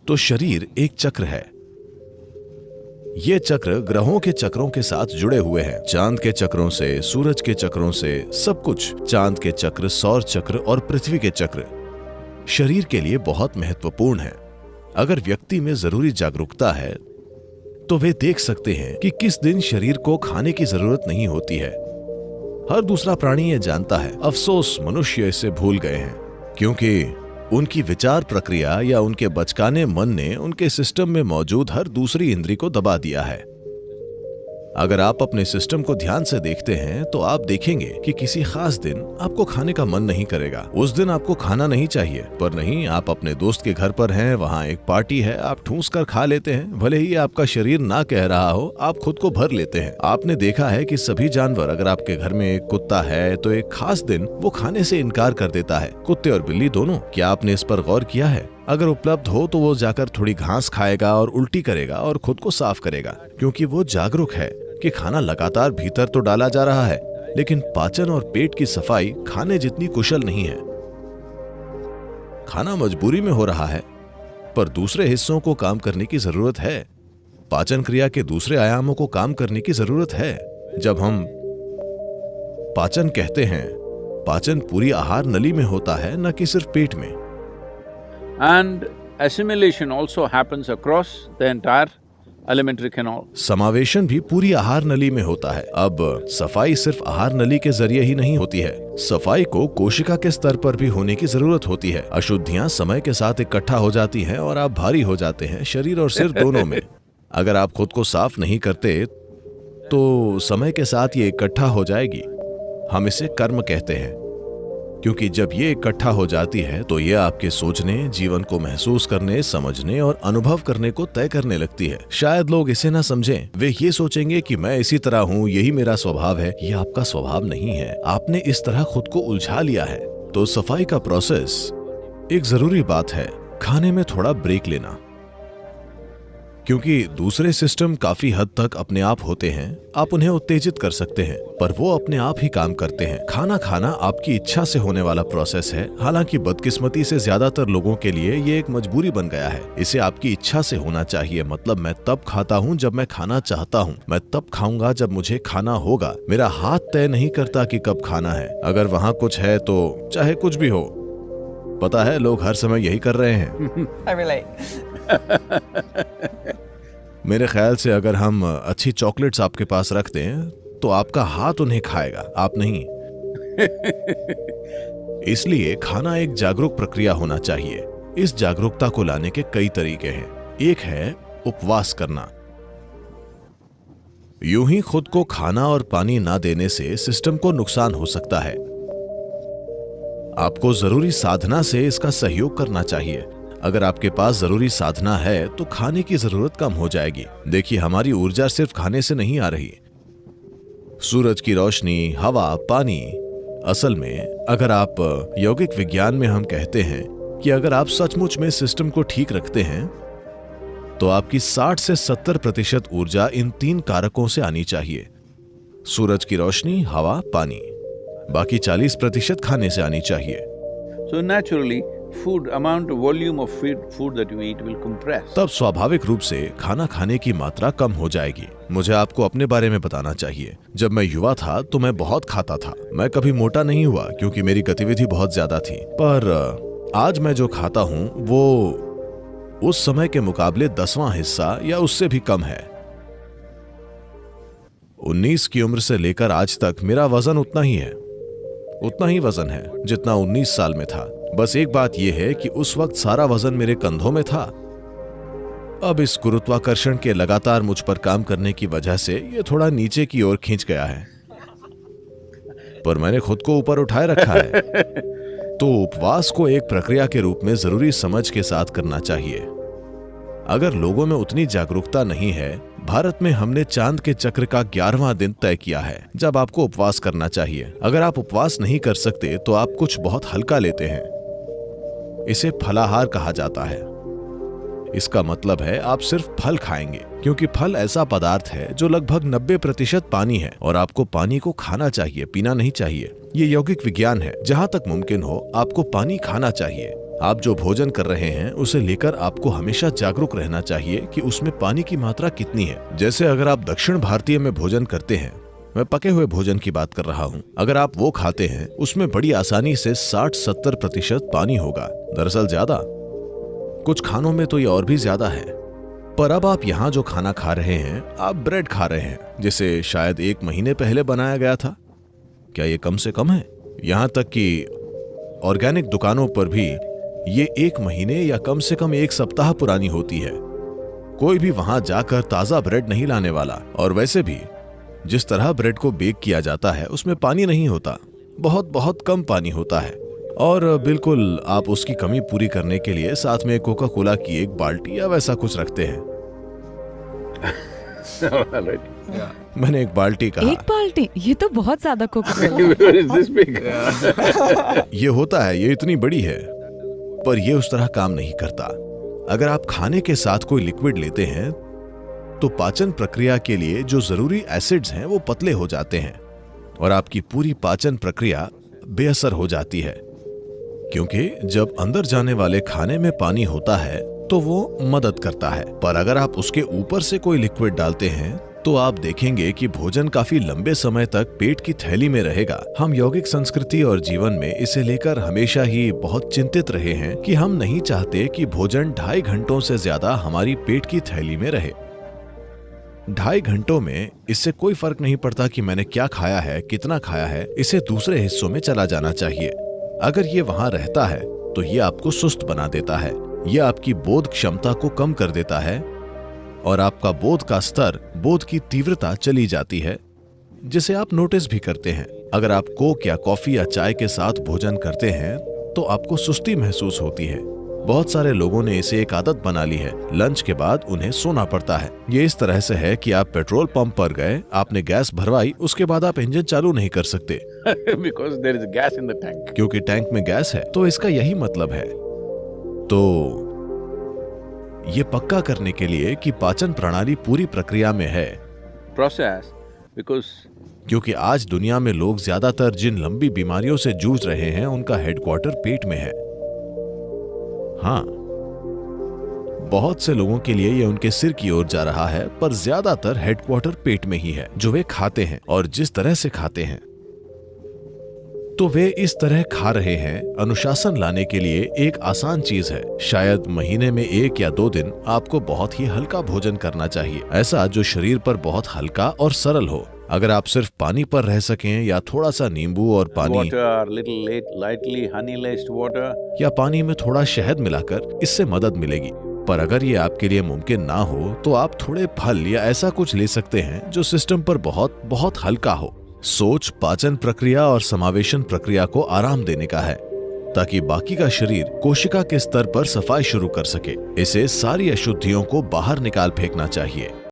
तो शरीर एक चक्र है। ये चक्र ग्रहों के चक्रों के साथ जुड़े हुए हैं। चांद के चक्रों से, सूरज के चक्रों से, सब कुछ, चांद के चक्र, सौर चक्र और पृथ्वी के चक्र शरीर के लिए बहुत महत्वपूर्ण है। अगर व्यक्ति में जरूरी जागरूकता है तो वे देख सकते हैं कि किस दिन शरीर को खाने की जरूरत नहीं होती है। हर दूसरा प्राणी ये जानता है, अफसोस मनुष्य इसे भूल गए हैं, क्योंकि उनकी विचार प्रक्रिया या उनके बचकाने मन ने उनके सिस्टम में मौजूद हर दूसरी इंद्री को दबा दिया है। अगर आप अपने सिस्टम को ध्यान से देखते हैं तो आप देखेंगे कि किसी खास दिन आपको खाने का मन नहीं करेगा। उस दिन आपको खाना नहीं चाहिए, पर नहीं, आप अपने दोस्त के घर पर हैं, वहाँ एक पार्टी है, आप ठूंस कर खा लेते हैं। भले ही आपका शरीर ना कह रहा हो, आप खुद को भर लेते हैं। आपने देखा है कि सभी जानवर, अगर आपके घर में एक कुत्ता है तो एक खास दिन वो खाने से इनकार कर देता है। कुत्ते और बिल्ली दोनों। क्या आपने इस पर गौर किया है? अगर उपलब्ध हो तो वो जाकर थोड़ी घास खाएगा और उल्टी करेगा और खुद को साफ करेगा, क्योंकि वो जागरूक है कि खाना लगातार भीतर तो डाला जा रहा है, लेकिन पाचन और पेट की सफाई खाने जितनी कुशल नहीं है। खाना मजबूरी में हो रहा है, पर दूसरे हिस्सों को काम करने की जरूरत है। पाचन क्रिया के दूसरे आयामों को काम करने की जरूरत है। जब हम पाचन कहते हैं, पाचन पूरी आहार नली में होता है, न कि सिर्फ पेट में। And assimilation also happens across the entire alimentary canal. समावेशन भी पूरी आहार नली में होता है। अब सफाई सिर्फ आहार नली के जरिए ही नहीं होती है, सफाई को कोशिका के स्तर पर भी होने की जरूरत होती है। अशुद्धियां समय के साथ इकट्ठा हो जाती हैं और आप भारी हो जाते हैं, शरीर और सिर दोनों में। अगर आप खुद को साफ नहीं करते तो समय के साथ ये इकट्ठा हो जाएगी। हम इसे कर्म कहते हैं, क्योंकि जब ये इकट्ठा हो जाती है तो ये आपके सोचने, जीवन को महसूस करने, समझने और अनुभव करने को तय करने लगती है। शायद लोग इसे ना समझें, वे ये सोचेंगे कि मैं इसी तरह हूँ, यही मेरा स्वभाव है। ये आपका स्वभाव नहीं है, आपने इस तरह खुद को उलझा लिया है। तो सफाई का प्रोसेस एक जरूरी बात है, खाने में थोड़ा ब्रेक लेना, क्योंकि दूसरे सिस्टम काफी हद तक अपने आप होते हैं। आप उन्हें उत्तेजित कर सकते हैं, पर वो अपने आप ही काम करते हैं। खाना खाना आपकी इच्छा से होने वाला प्रोसेस है, हालांकि बदकिस्मती से ज्यादातर लोगों के लिए ये एक मजबूरी बन गया है। इसे आपकी इच्छा से होना चाहिए। मतलब मैं तब खाता हूँ जब मैं खाना चाहता हूँ, मैं तब खाऊंगा जब मुझे खाना होगा। मेरा हाथ तय नहीं करता कि कब खाना है। अगर वहाँ कुछ है तो चाहे कुछ भी हो। पता है, लोग हर समय यही कर रहे हैं। मेरे ख्याल से अगर हम अच्छी चॉकलेट्स आपके पास रख दें तो आपका हाथ उन्हें खाएगा, आप नहीं। इसलिए खाना एक जागरूक प्रक्रिया होना चाहिए। इस जागरूकता को लाने के कई तरीके हैं। एक है उपवास करना। यूं ही खुद को खाना और पानी ना देने से सिस्टम को नुकसान हो सकता है। आपको जरूरी साधना से इसका सहयोग करना चाहिए। अगर आपके पास जरूरी साधना है तो खाने की जरूरत कम हो जाएगी। देखिए, हमारी ऊर्जा सिर्फ खाने से नहीं आ रही। सूरज की रोशनी, हवा, पानी। असल में अगर आप यौगिक विज्ञान में हम कहते हैं कि अगर आप सचमुच में सिस्टम को ठीक रखते हैं तो आपकी 60 से 70% ऊर्जा इन 3 कारकों से आनी चाहिए। सूरज की रोशनी, हवा, पानी। बाकी 40% खाने से आनी चाहिए। So naturally, food amount, volume of food that you eat will compress. तब स्वाभाविक रूप से खाना खाने की मात्रा कम हो जाएगी। मुझे आपको अपने बारे में बताना चाहिए। जब मैं युवा था तो मैं बहुत खाता था। मैं कभी मोटा नहीं हुआ क्योंकि मेरी गतिविधि बहुत ज्यादा थी, पर आज मैं जो खाता हूँ वो उस समय के मुकाबले 10वां हिस्सा या उससे भी कम है। 19 की उम्र से लेकर आज तक मेरा वजन उतना ही वजन है जितना 19 साल में था। बस एक बात यह है कि उस वक्त सारा वजन मेरे कंधों में था। अब इस गुरुत्वाकर्षण के लगातार मुझ पर काम करने की वजह से ये थोड़ा नीचे की ओर खींच गया है, पर मैंने खुद को ऊपर उठाए रखा है। तो उपवास को एक प्रक्रिया के रूप में जरूरी समझ के साथ करना चाहिए। अगर लोगों में उतनी जागरूकता नहीं है, भारत में हमने चांद के चक्र का 11वां दिन तय किया है जब आपको उपवास करना चाहिए। अगर आप उपवास नहीं कर सकते तो आप कुछ बहुत हल्का लेते हैं। इसे फलाहार कहा जाता है। इसका मतलब है आप सिर्फ फल खाएंगे, क्योंकि फल ऐसा पदार्थ है जो लगभग 90% पानी है और आपको पानी को खाना चाहिए, पीना नहीं चाहिए। ये यौगिक विज्ञान है। जहां तक मुमकिन हो आपको पानी खाना चाहिए। आप जो भोजन कर रहे हैं उसे लेकर आपको हमेशा जागरूक रहना चाहिए कि उसमें पानी की मात्रा कितनी है। जैसे अगर आप दक्षिण भारतीय में भोजन करते हैं, मैं पके हुए भोजन की बात कर रहा हूँ, अगर आप वो खाते हैं उसमें बड़ी आसानी से 60-70% पानी होगा। दरअसल ज्यादा, कुछ खानों में तो ये और भी ज्यादा है। पर अब आप यहाँ जो खाना खा रहे हैं, आप ब्रेड खा रहे हैं जिसे शायद 1 महीने पहले बनाया गया था। क्या ये कम से कम है? यहाँ तक कि ऑर्गेनिक दुकानों पर भी ये 1 महीने या कम से कम 1 सप्ताह पुरानी होती है। कोई भी वहां जाकर ताजा ब्रेड नहीं लाने वाला। और वैसे भी जिस तरह ब्रेड को बेक किया जाता है उसमें पानी नहीं होता, बहुत बहुत कम पानी होता है। और बिल्कुल आप उसकी कमी पूरी करने के लिए साथ में कोका कोला की 1 बाल्टी या वैसा कुछ रखते हैं। मैंने 1 बाल्टी कहा। 1 बाल्टी? ये तो बहुत ज्यादा Coca Cola. Where is this big? ये होता है, ये इतनी बड़ी है, पर ये उस तरह काम नहीं करता। अगर आप खाने के साथ कोई लिक्विड लेते हैं तो पाचन प्रक्रिया के लिए जो जरूरी एसिड्स हैं वो पतले हो जाते हैं और आपकी पूरी पाचन प्रक्रिया बेअसर हो जाती है। क्योंकि जब अंदर जाने वाले खाने में पानी होता है तो वो मदद करता है, पर अगर आप उसके ऊपर से कोई लिक्विड डालते हैं तो आप देखेंगे कि भोजन काफी लंबे समय तक पेट की थैली में रहेगा। हम यौगिक संस्कृति और जीवन में इसे लेकर हमेशा ही बहुत चिंतित रहे हैं कि हम नहीं चाहते कि भोजन 2.5 घंटों से ज्यादा हमारी पेट की थैली में रहे। 2.5 घंटों में इससे कोई फर्क नहीं पड़ता कि मैंने क्या खाया है, कितना खाया है, इसे दूसरे हिस्सों में चला जाना चाहिए। अगर ये वहां रहता है तो ये आपको सुस्त बना देता है, ये आपकी बोध क्षमता को कम कर देता है और आपका बोध का स्तर, बोध की तीव्रता चली जाती है, जिसे आप नोटिस भी करते हैं। अगर आप कोक या कॉफी या चाय के साथ भोजन करते हैं तो आपको सुस्ती महसूस होती है। बहुत सारे लोगों ने इसे एक आदत बना ली है, लंच के बाद उन्हें सोना पड़ता है। ये इस तरह से है कि आप पेट्रोल पंप पर गए, आपने गैस भरवाई, उसके बाद आप इंजन चालू नहीं कर सकते Because there is gas in the tank. क्योंकि टैंक में गैस है। तो इसका यही मतलब है। तो ये पक्का करने के लिए कि पाचन प्रणाली पूरी प्रक्रिया में है, Process, because क्योंकि आज दुनिया में लोग ज्यादातर जिन लंबी बीमारियों से जूझ रहे हैं उनका हेडक्वार्टर पेट में है। हाँ, बहुत से लोगों के लिए ये उनके सिर की ओर जा रहा है, पर ज्यादातर हेडक्वार्टर पेट में ही है। जो वे खाते हैं और जिस तरह से खाते हैं, तो वे इस तरह खा रहे हैं। अनुशासन लाने के लिए एक आसान चीज है, शायद महीने में 1 या 2 दिन आपको बहुत ही हल्का भोजन करना चाहिए, ऐसा जो शरीर पर बहुत हल्का और सरल हो। अगर आप सिर्फ पानी पर रह सकें या थोड़ा सा नींबू और पानी water, little lightly honey-laced water. या पानी में थोड़ा शहद मिलाकर, इससे मदद मिलेगी। पर अगर ये आपके लिए मुमकिन ना हो तो आप थोड़े फल या ऐसा कुछ ले सकते हैं जो सिस्टम पर बहुत बहुत हल्का हो। सोच पाचन प्रक्रिया और समावेशन प्रक्रिया को आराम देने का है, ताकि बाकी का शरीर कोशिका के स्तर पर सफाई शुरू कर सके। इसे सारी अशुद्धियों को बाहर निकाल फेंकना चाहिए।